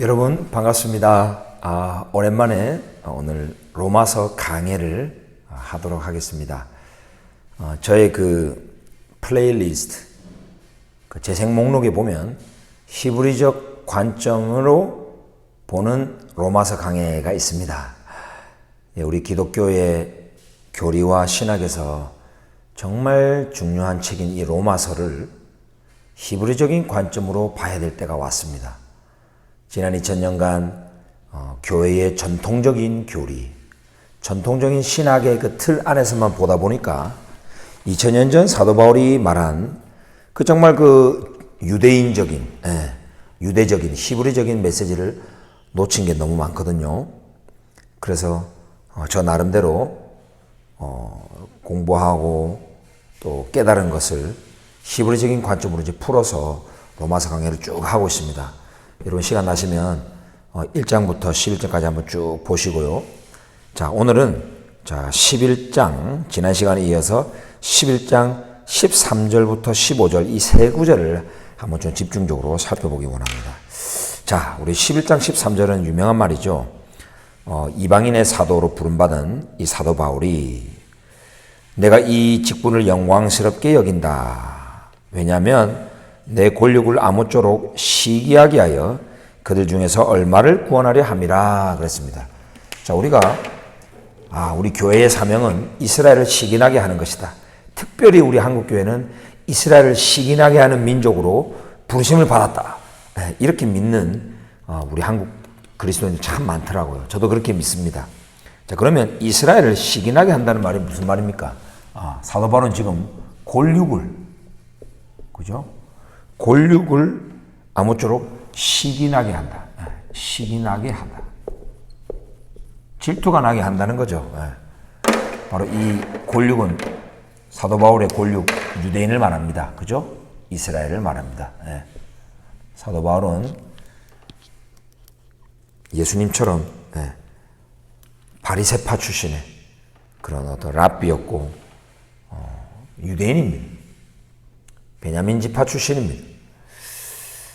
여러분 반갑습니다. 오랜만에 오늘 로마서 강해를 하도록 하겠습니다. 저의 그 플레이리스트, 그 재생 목록에 보면 히브리적 관점으로 보는 로마서 강해가 있습니다. 우리 기독교의 교리와 신학에서 정말 중요한 책인 이 로마서를 히브리적인 관점으로 봐야 될 때가 왔습니다. 지난 2000년간 교회의 전통적인 교리, 전통적인 신학의 그 틀 안에서만 보다 보니까 2000년 전 사도 바울이 말한 그 정말 그 유대적인 히브리적인 메시지를 놓친 게 너무 많거든요. 그래서 저 나름대로 공부하고 또 깨달은 것을 히브리적인 관점으로 이제 풀어서 로마서 강해를 쭉 하고 있습니다. 여러분 시간 나시면 1장부터 11장까지 한번 쭉 보시고요. 자, 오늘은 11장, 지난 시간에 이어서 11장 13절부터 15절 이 세 구절을 한번 좀 집중적으로 살펴보기 원합니다. 자, 우리 11장 13절은 유명한 말이죠. 이방인의 사도로 부름받은 이 사도 바울이 내가 이 직분을 영광스럽게 여긴다. 왜냐하면 내 권력을 아무쪼록 시기하게 하여 그들 중에서 얼마를 구원하려 함이라 그랬습니다. 자, 우리가 우리 교회의 사명은 이스라엘을 시기나게 하는 것이다. 특별히 우리 한국교회는 이스라엘을 시기나게 하는 민족으로 부르심을 받았다. 이렇게 믿는 우리 한국 그리스도인들 참 많더라고요. 저도 그렇게 믿습니다. 자, 그러면 이스라엘을 시기나게 한다는 말이 무슨 말입니까? 사도 바울은 지금 골육을, 그죠? 골육을 아무쪼록 시기나게 한다. 시기나게 한다. 질투가 나게 한다는 거죠. 바로 이 골육은 사도 바울의 골육, 유대인을 말합니다. 그죠? 이스라엘을 말합니다. 사도 바울은 예수님처럼 바리새파 출신의 그런 어떤 랍비였고 유대인입니다. 베냐민 지파 출신입니다.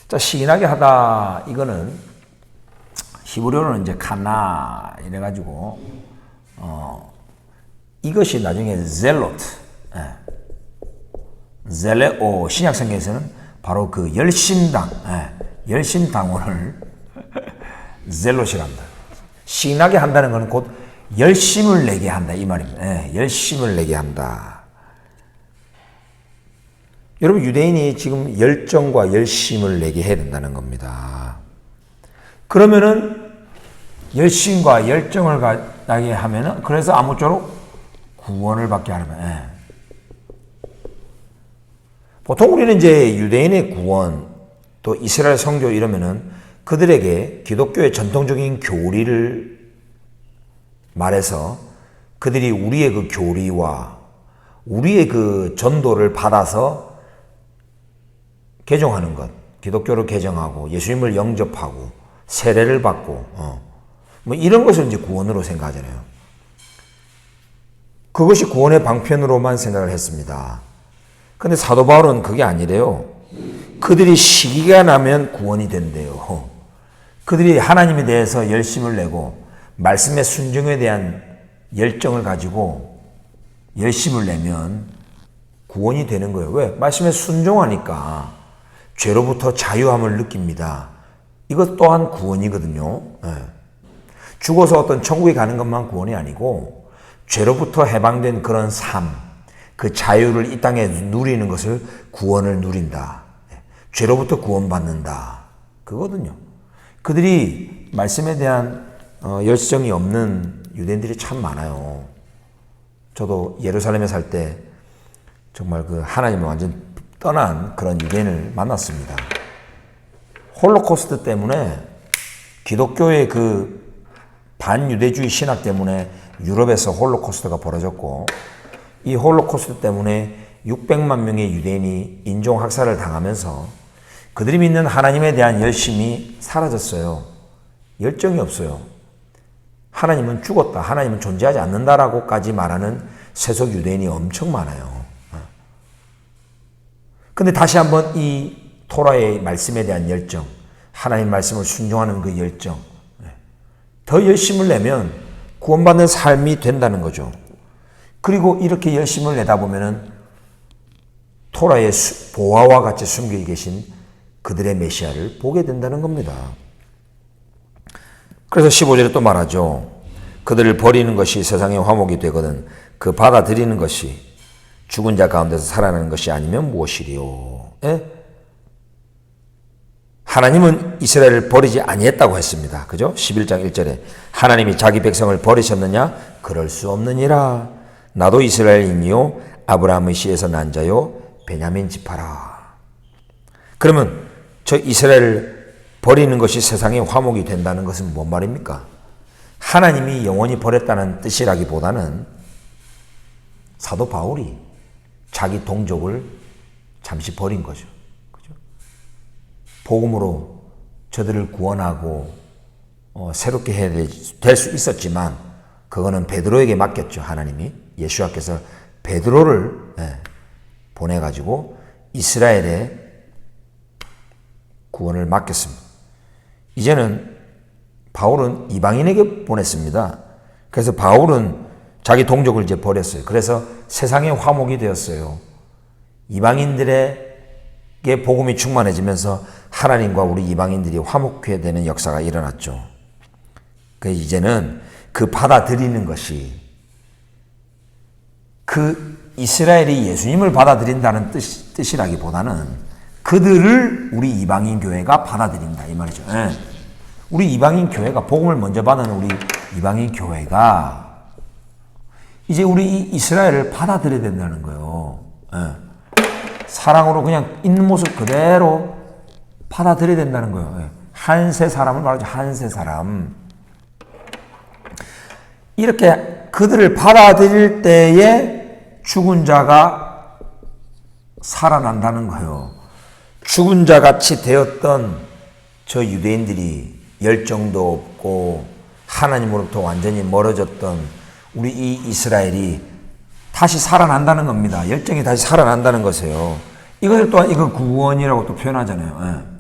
자, 시기나게 하다, 이거는 히브리어로는 이제 카나 이래가지고 이것이 나중에 젤로트, 젤레오, 신약성경에서는 바로 그 열심당원을 젤롯이란다. 시기나게 한다는 것은 곧 열심을 내게 한다 이 말입니다. 열심을 내게 한다. 여러분, 유대인이 지금 열정과 열심을 내게 해야 된다는 겁니다. 그러면은 열심과 열정을 나게 하면은 그래서 아무쪼록 구원을 받게 하려면 보통 우리는 이제 유대인의 구원 또 이스라엘 성교 이러면은 그들에게 기독교의 전통적인 교리를 말해서 그들이 우리의 그 교리와 우리의 그 전도를 받아서 개종하는 것, 기독교를 개정하고 예수님을 영접하고 세례를 받고 뭐 이런 것을 이제 구원으로 생각하잖아요. 그것이 구원의 방편으로만 생각을 했습니다. 근데 사도 바울은 그게 아니래요. 그들이 시기가 나면 구원이 된대요. 그들이 하나님에 대해서 열심을 내고 말씀의 순종에 대한 열정을 가지고 열심을 내면 구원이 되는 거예요. 왜? 말씀에 순종하니까 죄로부터 자유함을 느낍니다. 이것 또한 구원이거든요. 죽어서 어떤 천국에 가는 것만 구원이 아니고 죄로부터 해방된 그런 삶, 그 자유를 이 땅에 누리는 것을 구원을 누린다. 죄로부터 구원받는다. 그거거든요. 그들이 말씀에 대한 열정이 없는 유대인들이 참 많아요. 저도 예루살렘에 살 때 정말 그 하나님을 완전 떠난 그런 유대인을 만났습니다. 홀로코스트 때문에 기독교의 그 반유대주의 신학 때문에 유럽에서 홀로코스트가 벌어졌고 이 홀로코스트 때문에 600만 명의 유대인이 인종학살을 당하면서 그들이 믿는 하나님에 대한 열심이 사라졌어요. 열정이 없어요. 하나님은 죽었다, 하나님은 존재하지 않는다라고까지 말하는 세속 유대인이 엄청 많아요. 근데 다시 한번 이 토라의 말씀에 대한 열정, 하나님 말씀을 순종하는 그 열정, 더 열심을 내면 구원받는 삶이 된다는 거죠. 그리고 이렇게 열심을 내다 보면은 토라의 보화와 같이 숨겨 계신 그들의 메시아를 보게 된다는 겁니다. 그래서 15절에 또 말하죠. 그들을 버리는 것이 세상의 화목이 되거든 그 받아들이는 것이 죽은 자 가운데서 살아나는 것이 아니면 무엇이리요. 하나님은 이스라엘을 버리지 아니했다고 했습니다. 그죠? 11장 1절에 하나님이 자기 백성을 버리셨느냐? 그럴 수 없느니라. 나도 이스라엘인이요 아브라함의 씨에서 난 자요 베냐민 지파라. 그러면 저 이스라엘을 버리는 것이 세상의 화목이 된다는 것은 뭔 말입니까? 하나님이 영원히 버렸다는 뜻이라기보다는 사도 바울이 자기 동족을 잠시 버린 거죠. 그죠? 복음으로 저들을 구원하고 새롭게 해야 될 수 있었지만 그거는 베드로에게 맡겼죠. 하나님이 예수와께서 베드로를 보내가지고 이스라엘의 구원을 맡겼습니다. 이제는 바울은 이방인에게 보냈습니다. 그래서 바울은 자기 동족을 이제 버렸어요. 그래서 세상의 화목이 되었어요. 이방인들에게 복음이 충만해지면서 하나님과 우리 이방인들이 화목해야 되는 역사가 일어났죠. 그래서 이제는 그 받아들이는 것이 그 이스라엘이 예수님을 받아들인다는 뜻이라기보다는 그들을 우리 이방인 교회가 받아들인다 이 말이죠. 우리 이방인 교회가 복음을 먼저 받은 우리 이방인 교회가 이제 우리 이스라엘을 받아들여야 된다는 거예요. 사랑으로 그냥 있는 모습 그대로 받아들여야 된다는 거예요. 한세 사람을 말하죠. 한세 사람. 이렇게 그들을 받아들일 때에 죽은 자가 살아난다는 거예요. 죽은 자 같이 되었던 저 유대인들이 열정도 없고 하나님으로부터 완전히 멀어졌던 우리 이 이스라엘이 다시 살아난다는 겁니다. 열정이 다시 살아난다는 것이에요. 이것을 또한 이거 구원이라고 또 표현하잖아요.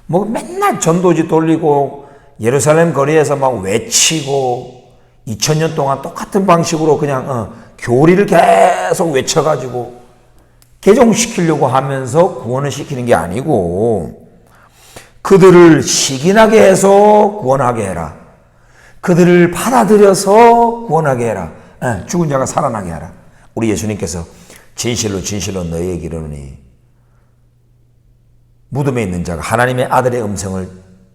뭐 맨날 전도지 돌리고 예루살렘 거리에서 막 외치고 2000년 동안 똑같은 방식으로 그냥 교리를 계속 외쳐가지고 개종시키려고 하면서 구원을 시키는 게 아니고 그들을 시기나게 해서 구원하게 해라. 그들을 받아들여서 구원하게 해라. 죽은 자가 살아나게 하라. 우리 예수님께서 진실로 진실로 너희에게 이르노니 무덤에 있는 자가 하나님의 아들의 음성을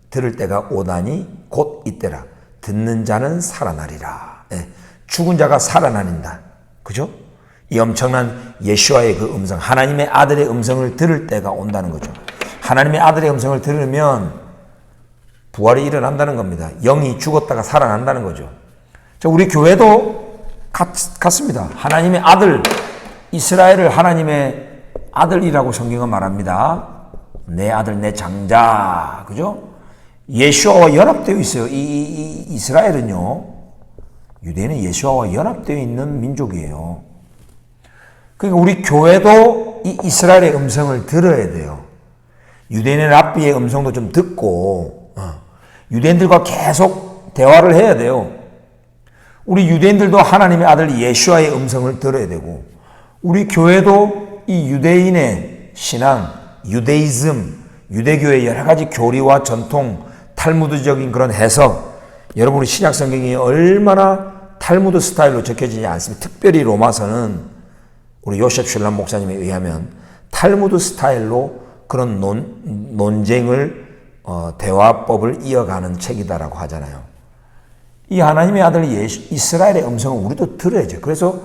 들을 때가 오다니 곧 이때라. 듣는 자는 살아나리라. 죽은 자가 살아나린다. 그죠? 이 엄청난 예수와의 그 음성, 하나님의 아들의 음성을 들을 때가 온다는 거죠. 하나님의 아들의 음성을 들으면 부활이 일어난다는 겁니다. 영이 죽었다가 살아난다는 거죠. 우리 교회도 같습니다. 하나님의 아들, 이스라엘을 하나님의 아들이라고 성경은 말합니다. 내 아들, 내 장자. 그죠? 예수와와 연합되어 있어요. 이 이스라엘은요, 유대인은 예수와와 연합되어 있는 민족이에요. 그러니까 우리 교회도 이 이스라엘의 음성을 들어야 돼요. 유대인의 랍비의 음성도 좀 듣고 유대인들과 계속 대화를 해야 돼요. 우리 유대인들도 하나님의 아들 예수와의 음성을 들어야 되고 우리 교회도 이 유대인의 신앙, 유데이즘, 유대교의 여러 가지 교리와 전통, 탈무드적인 그런 해석, 여러분 우리 신약 성경이 얼마나 탈무드 스타일로 적혀지지 않습니까? 특별히 로마서는 우리 요셉 슐람 목사님에 의하면 탈무드 스타일로 그런 논쟁을 대화법을 이어가는 책이다라고 하잖아요. 이 하나님의 아들 이스라엘의 음성을 우리도 들어야죠. 그래서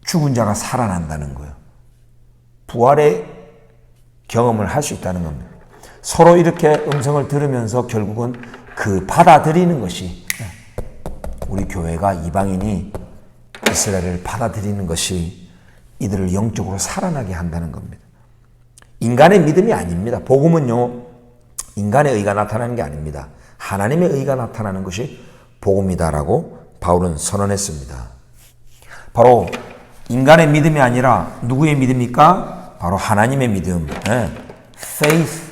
죽은 자가 살아난다는 거예요. 부활의 경험을 할 수 있다는 겁니다. 서로 이렇게 음성을 들으면서 결국은 그 받아들이는 것이 우리 교회가 이방인이 이스라엘을 받아들이는 것이 이들을 영적으로 살아나게 한다는 겁니다. 인간의 믿음이 아닙니다. 복음은요, 인간의 의가 나타나는 게 아닙니다. 하나님의 의가 나타나는 것이 복음이다라고 바울은 선언했습니다. 바로 인간의 믿음이 아니라 누구의 믿음입니까? 바로 하나님의 믿음. Faith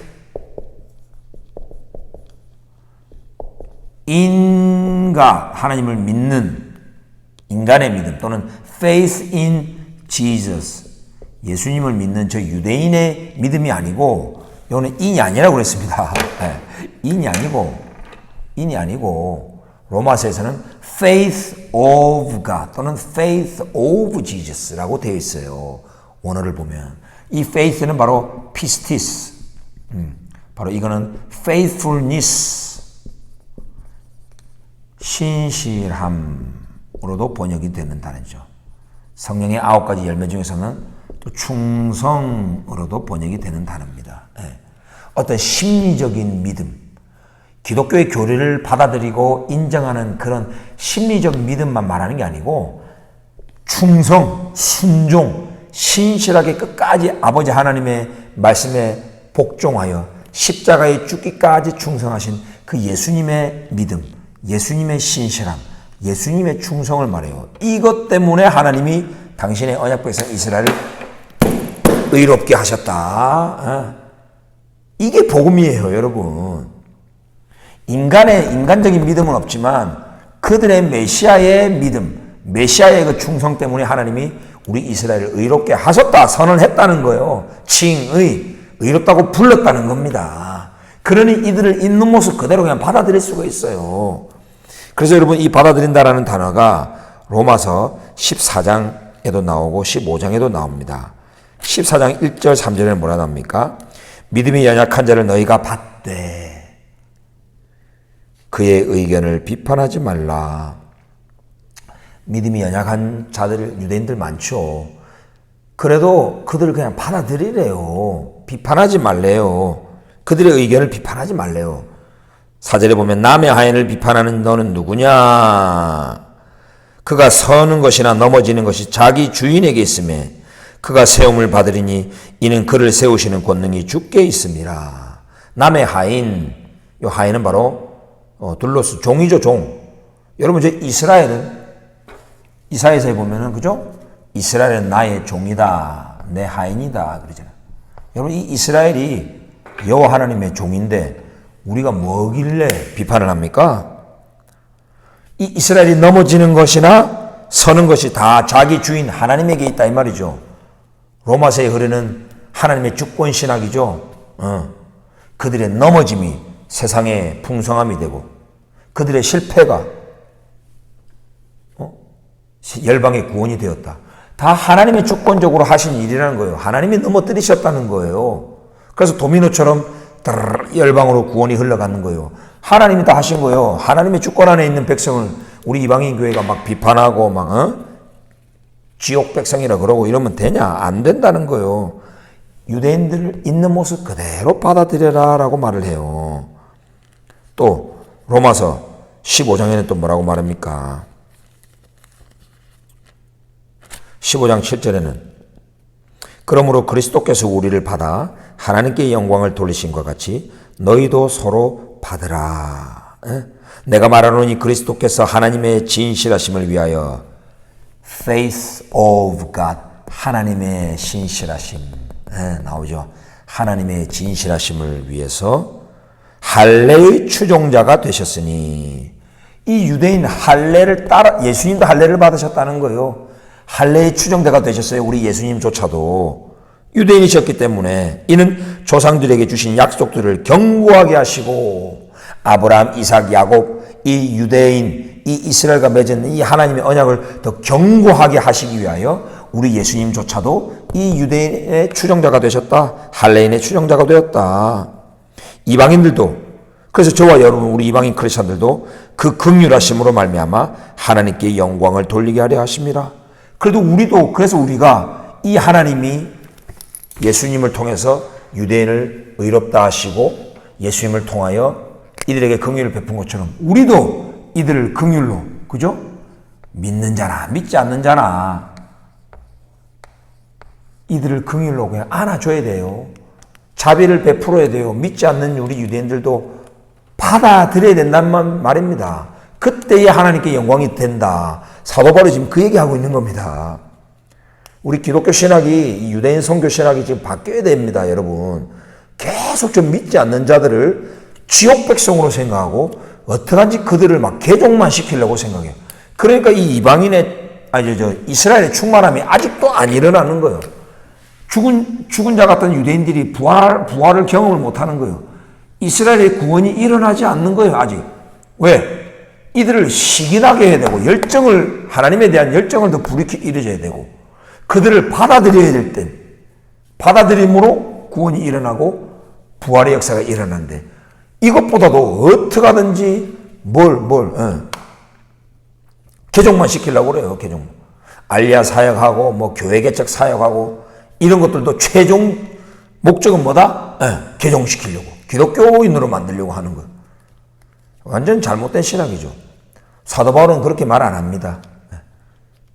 인가 하나님을 믿는 인간의 믿음 또는 faith in Jesus 예수님을 믿는 저 유대인의 믿음이 아니고 이거는 인이 아니라고 그랬습니다. 네. 인이 아니고 로마서에서는 faith of God 또는 faith of Jesus라고 되어 있어요. 원어를 보면 이 faith는 바로 pistis 바로 이거는 faithfulness 신실함으로도 번역이 되는 단어죠. 성령의 9가지 열매 중에서는 또 충성으로도 번역이 되는 단어입니다. 네. 어떤 심리적인 믿음, 기독교의 교리를 받아들이고 인정하는 그런 심리적 믿음만 말하는 게 아니고 충성, 순종, 신실하게 끝까지 아버지 하나님의 말씀에 복종하여 십자가에 죽기까지 충성하신 그 예수님의 믿음, 예수님의 신실함, 예수님의 충성을 말해요. 이것 때문에 하나님이 당신의 언약 백성 이스라엘을 의롭게 하셨다. 이게 복음이에요, 여러분. 인간적인 믿음은 없지만 그들의 메시아의 믿음, 메시아의 그 충성 때문에 하나님이 우리 이스라엘을 의롭게 하셨다, 선언했다는 거예요. 칭의, 의롭다고 불렀다는 겁니다. 그러니 이들을 있는 모습 그대로 그냥 받아들일 수가 있어요. 그래서 여러분 이 받아들인다라는 단어가 로마서 14장에도 나오고 15장에도 나옵니다. 14장 1절 3절에는 뭐라 나옵니까? 믿음이 연약한 자를 너희가 받되 그의 의견을 비판하지 말라. 믿음이 연약한 자들, 유대인들 많죠. 그래도 그들을 그냥 받아들이래요. 비판하지 말래요. 그들의 의견을 비판하지 말래요. 4절에 보면 남의 하인을 비판하는 너는 누구냐? 그가 서는 것이나 넘어지는 것이 자기 주인에게 있음에 그가 세움을 받으리니 이는 그를 세우시는 권능이 주께 있음이라. 남의 하인, 이 하인은 바로 둘로스, 종이죠, 종. 여러분 저 이스라엘은 이사야서에 보면은 그죠? 이스라엘은 나의 종이다, 내 하인이다 그러잖아요. 여러분 이 이스라엘이 여호와 하나님의 종인데 우리가 뭐길래 비판을 합니까? 이 이스라엘이 넘어지는 것이나 서는 것이 다 자기 주인 하나님에게 있다 이 말이죠. 로마서에 흐르는 하나님의 주권 신학이죠. 그들의 넘어짐이 세상의 풍성함이 되고 그들의 실패가 열방의 구원이 되었다. 다 하나님의 주권적으로 하신 일이라는 거예요. 하나님이 넘어뜨리셨다는 거예요. 그래서 도미노처럼 열방으로 구원이 흘러가는 거예요. 하나님이 다 하신 거예요. 하나님의 주권 안에 있는 백성을 우리 이방인 교회가 막 비판하고 막 지옥 백성이라 그러고 이러면 되냐? 안 된다는 거예요. 유대인들 있는 모습 그대로 받아들여라 라고 말을 해요. 또 로마서 15장에는 또 뭐라고 말합니까? 15장 7절에는 그러므로 그리스도께서 우리를 받아 하나님께 영광을 돌리신 것 같이 너희도 서로 받으라. 내가 말하노니 그리스도께서 하나님의 진실하심을 위하여 faith of God 하나님의 신실하심 나오죠. 하나님의 진실하심을 위해서 할례의 추종자가 되셨으니 이 유대인 할례를 따라 예수님도 할례를 받으셨다는 거예요. 할례의 추종자가 되셨어요. 우리 예수님조차도 유대인이셨기 때문에 이는 조상들에게 주신 약속들을 견고하게 하시고 아브라함, 이삭, 야곱 이 유대인 이 이스라엘과 맺은 이 하나님의 언약을 더 견고하게 하시기 위하여 우리 예수님조차도 이 유대인의 추종자가 되셨다. 할례인의 추종자가 되었다. 이방인들도 그래서 저와 여러분 우리 이방인 크리스천들도 그 긍휼하심으로 말미암아 하나님께 영광을 돌리게 하려 하심이라. 그래도 우리도 그래서 우리가 이 하나님이 예수님을 통해서 유대인을 의롭다 하시고 예수님을 통하여 이들에게 긍휼을 베푼 것처럼 우리도 이들을 긍휼로 그죠? 믿는 자나 믿지 않는 자나 이들을 긍휼로 그냥 안아줘야 돼요. 자비를 베풀어야 돼요. 믿지 않는 우리 유대인들도 받아들여야 된다는 말입니다. 그때에 하나님께 영광이 된다. 사도 바울이 지금 그 얘기하고 있는 겁니다. 우리 기독교 신학이 유대인 선교 신학이 지금 바뀌어야 됩니다. 여러분 계속 좀 믿지 않는 자들을 지옥 백성으로 생각하고 어떡한지 그들을 막 개종만 시키려고 생각해요. 그러니까 이 이방인의, 이스라엘의 충만함이 아직도 안 일어나는 거예요. 죽은 자 같은 유대인들이 부활을 경험을 못 하는 거예요. 이스라엘의 구원이 일어나지 않는 거예요, 아직. 왜? 이들을 시기나게 해야 되고, 하나님에 대한 열정을 더 불이켜야 되고, 그들을 받아들여야 될 땐, 받아들임으로 구원이 일어나고, 부활의 역사가 일어나는데, 이것보다도 어떻게 하든지 개종만 시키려고 그래요, 개종. 알리야 사역하고, 교회 개척 사역하고, 이런 것들도 최종 목적은 뭐다? 개종시키려고. 기독교인으로 만들려고 하는 거. 완전 잘못된 신학이죠. 사도 바울은 그렇게 말 안 합니다.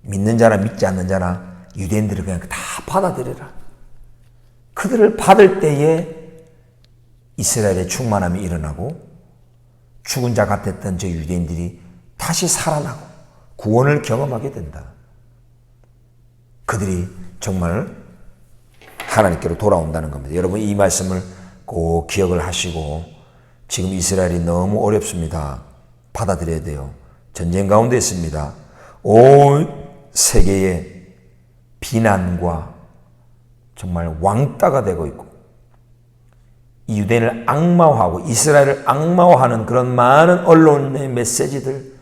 믿는 자나 믿지 않는 자나 유대인들을 그냥 다 받아들여라. 그들을 받을 때에 이스라엘의 충만함이 일어나고 죽은 자 같았던 저 유대인들이 다시 살아나고 구원을 경험하게 된다. 그들이 정말 하나님께로 돌아온다는 겁니다. 여러분 이 말씀을 꼭 기억을 하시고 지금 이스라엘이 너무 어렵습니다. 받아들여야 돼요. 전쟁 가운데 있습니다. 온 세계의 비난과 정말 왕따가 되고 있고 이 유대인을 악마화하고 이스라엘을 악마화하는 그런 많은 언론의 메시지들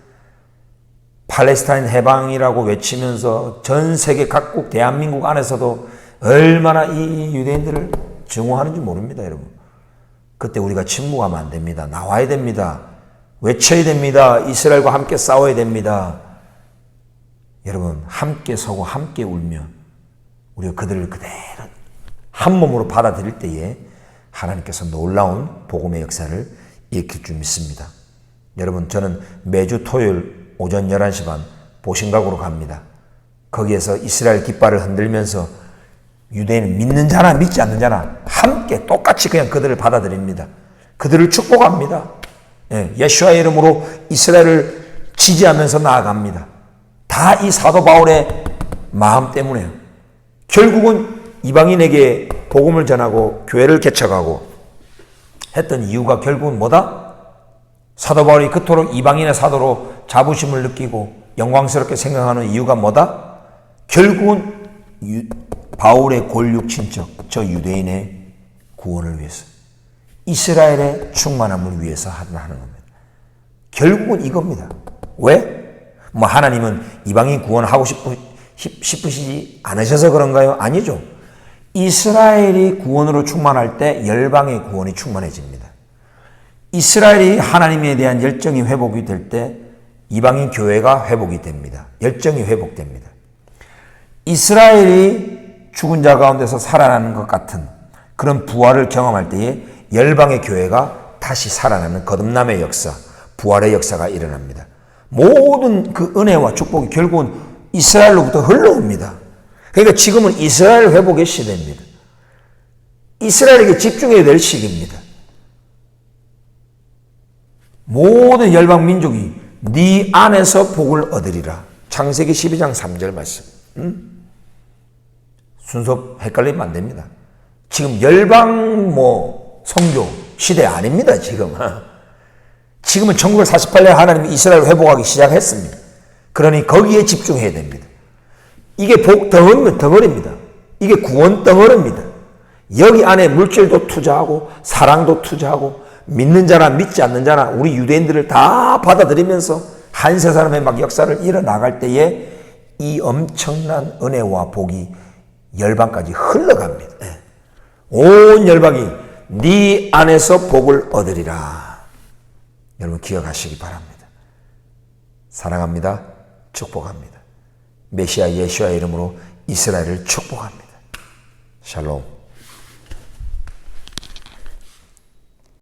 팔레스타인 해방이라고 외치면서 전 세계 각국 대한민국 안에서도 얼마나 이 유대인들을 증오하는지 모릅니다, 여러분. 그때 우리가 침묵하면 안 됩니다. 나와야 됩니다. 외쳐야 됩니다. 이스라엘과 함께 싸워야 됩니다. 여러분 함께 서고 함께 울며 우리가 그들을 그대로 한 몸으로 받아들일 때에 하나님께서 놀라운 복음의 역사를 일으킬 줄 믿습니다. 여러분 저는 매주 토요일 오전 11시 반 보신각으로 갑니다. 거기에서 이스라엘 깃발을 흔들면서 유대인은 믿는 자나 믿지 않는 자나 함께 똑같이 그냥 그들을 받아들입니다. 그들을 축복합니다. 예수와의 이름으로 이스라엘을 지지하면서 나아갑니다. 다 이 사도 바울의 마음 때문에요. 결국은 이방인에게 복음을 전하고 교회를 개척하고 했던 이유가 결국은 뭐다? 사도 바울이 그토록 이방인의 사도로 자부심을 느끼고 영광스럽게 생각하는 이유가 뭐다? 결국은 바울의 골육 친척 저 유대인의 구원을 위해서 이스라엘의 충만함을 위해서 하는 겁니다. 결국은 이겁니다. 왜? 하나님은 이방인 구원하고 싶으시지 않으셔서 그런가요? 아니죠. 이스라엘이 구원으로 충만할 때 열방의 구원이 충만해집니다. 이스라엘이 하나님에 대한 열정이 회복이 될 때 이방인 교회가 회복이 됩니다. 열정이 회복됩니다. 이스라엘이 죽은 자 가운데서 살아나는 것 같은 그런 부활을 경험할 때에 열방의 교회가 다시 살아나는 거듭남의 역사, 부활의 역사가 일어납니다. 모든 그 은혜와 축복이 결국은 이스라엘로부터 흘러옵니다. 그러니까 지금은 이스라엘 회복의 시대입니다. 이스라엘에게 집중해야 될 시기입니다. 모든 열방 민족이 네 안에서 복을 얻으리라. 창세기 12장 3절 말씀. 순서 헷갈리면 안 됩니다. 지금 열방 선교 시대 아닙니다, 지금. 지금은 1948년 하나님이 이스라엘 회복하기 시작했습니다. 그러니 거기에 집중해야 됩니다. 이게 복 덩어리입니다. 이게 구원 덩어리입니다. 여기 안에 물질도 투자하고 사랑도 투자하고 믿는 자나 믿지 않는 자나 우리 유대인들을 다 받아들이면서 한 세 사람의 막 역사를 일어나갈 때에 이 엄청난 은혜와 복이 열방까지 흘러갑니다. 온 열방이 네 안에서 복을 얻으리라. 여러분 기억하시기 바랍니다. 사랑합니다. 축복합니다. 메시아 예수와의 이름으로 이스라엘을 축복합니다. 샬롬.